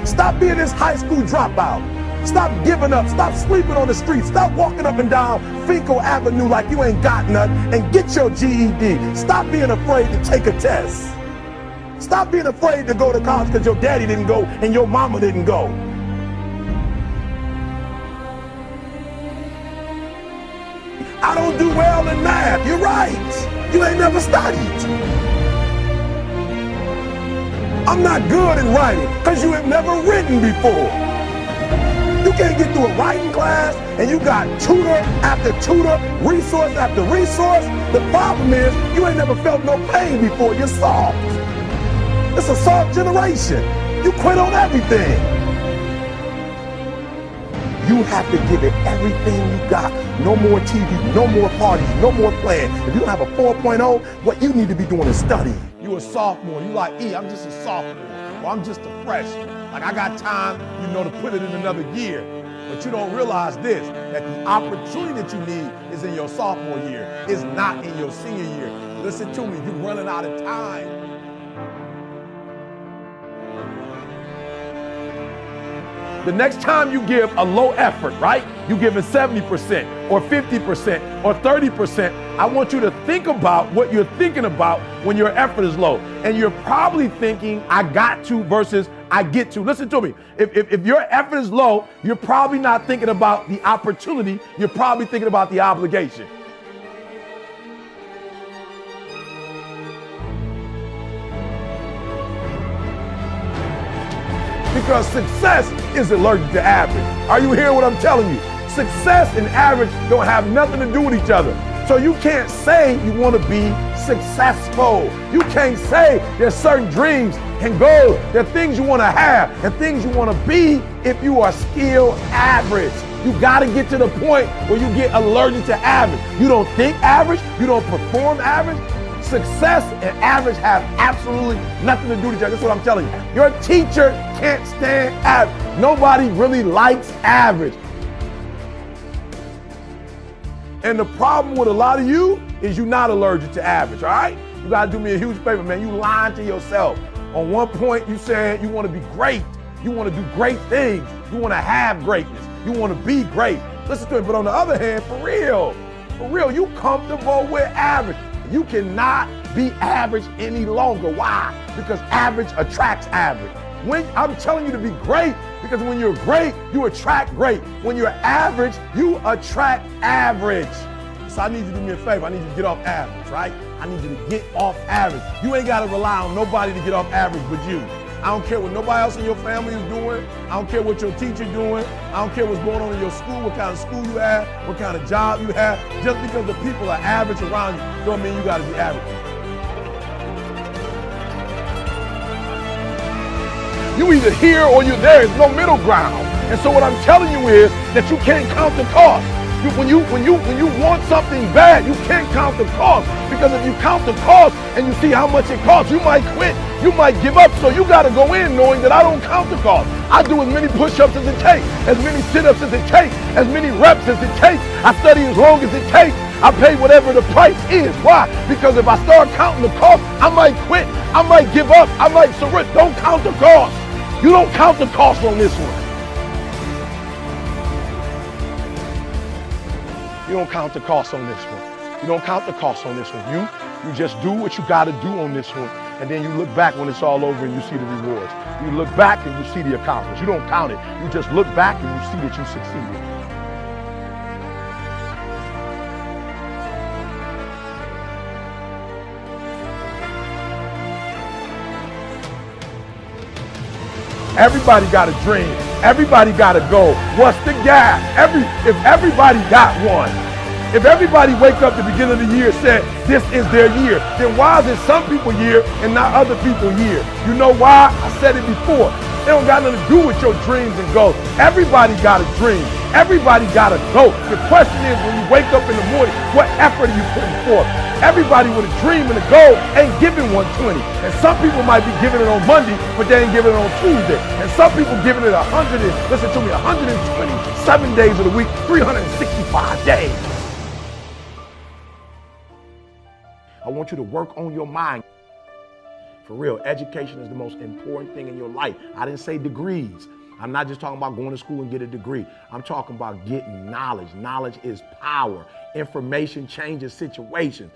Stop being this high school dropout. Stop giving up. Stop sleeping on the street. Stop walking up and down Finkel Avenue like you ain't got nothing, and get your GED. Stop being afraid to take a test. Stop being afraid to go to college because your daddy didn't go and your mama didn't go. I don't do well in math. You're right. You ain't never studied. I'm not good in writing because you have never written before. You can't get through a writing class and you got tutor after tutor, resource after resource. The problem is you ain't never felt no pain before. You're soft. It's a soft generation. You quit on everything. You have to give it everything you got. No more TV, no more parties, no more playing. If you don't have a 4.0, what you need to be doing is studying. You a sophomore, you like, I'm just a sophomore, or I'm just a freshman. Like I got time, to put it in another year. But you don't realize this, that the opportunity that you need is in your sophomore year. It's not in your senior year. Listen to me, you're running out of time. The next time you give a low effort, right? You give it 70% or 50% or 30%. I want you to think about what you're thinking about when your effort is low. And you're probably thinking, I got to versus I get to. Listen to me. If your effort is low, you're probably not thinking about the opportunity. You're probably thinking about the obligation. Because success is allergic to average. Are you hearing what I'm telling you? Success and average don't have nothing to do with each other. So you can't say you want to be successful. You can't say there's certain dreams and goals. There are things you want to have and things you want to be if you are still average. You got to get to the point where you get allergic to average. You don't think average. You don't perform average. Success and average have absolutely nothing to do with each other. That's what I'm telling you. Your teacher can't stand average. Nobody really likes average. And the problem with a lot of you is you're not allergic to average, all right? You gotta do me a huge favor, man. You lying to yourself. On one point, you said you wanna be great. You wanna do great things. You wanna have greatness. You wanna be great. Listen to me, but on the other hand, for real, you comfortable with average. You cannot be average any longer. Why? Because average attracts average. When I'm telling you to be great, because when you're great, you attract great. When you're average, you attract average. So I need you to do me a favor. I need you to get off average, right? I need you to get off average. You ain't got to rely on nobody to get off average but you. I don't care what nobody else in your family is doing. I don't care what your teacher doing. I don't care what's going on in your school, what kind of school you have, what kind of job you have. Just because the people are average around you don't mean you got to be average. You either here or you're there. There's no middle ground. And so what I'm telling you is that you can't count the cost. When you want something bad, you can't count the cost. Because if you count the cost and you see how much it costs, you might quit. You might give up. So you got to go in knowing that I don't count the cost. I do as many push-ups as it takes, as many sit-ups as it takes, as many reps as it takes. I study as long as it takes. I pay whatever the price is. Why? Because if I start counting the cost, I might quit. I might give up. I might surrender. Don't count the cost. You don't count the cost on this one. You don't count the cost on this one. You don't count the cost on this one. You just do what you got to do on this one. And then you look back when it's all over and you see the rewards. You look back and you see the accomplishments. You don't count it. You just look back and you see that you succeeded. Everybody got a dream. Everybody got a goal. What's the gap? If everybody got one, if everybody wake up at the beginning of the year and said this is their year, then why is it some people's year and not other people's year? You know why? I said it before. It don't got nothing to do with your dreams and goals. Everybody got a dream. Everybody got a goal. The question is, when you wake up in the morning, what effort are you putting forth? Everybody with a dream and a goal ain't giving 120. And some people might be giving it on Monday, but they ain't giving it on Tuesday. And some people giving it 127 days of the week, 365 days. I want you to work on your mind. For real, education is the most important thing in your life. I didn't say degrees. I'm not just talking about going to school and get a degree. I'm talking about getting knowledge. Knowledge is power. Information changes situations.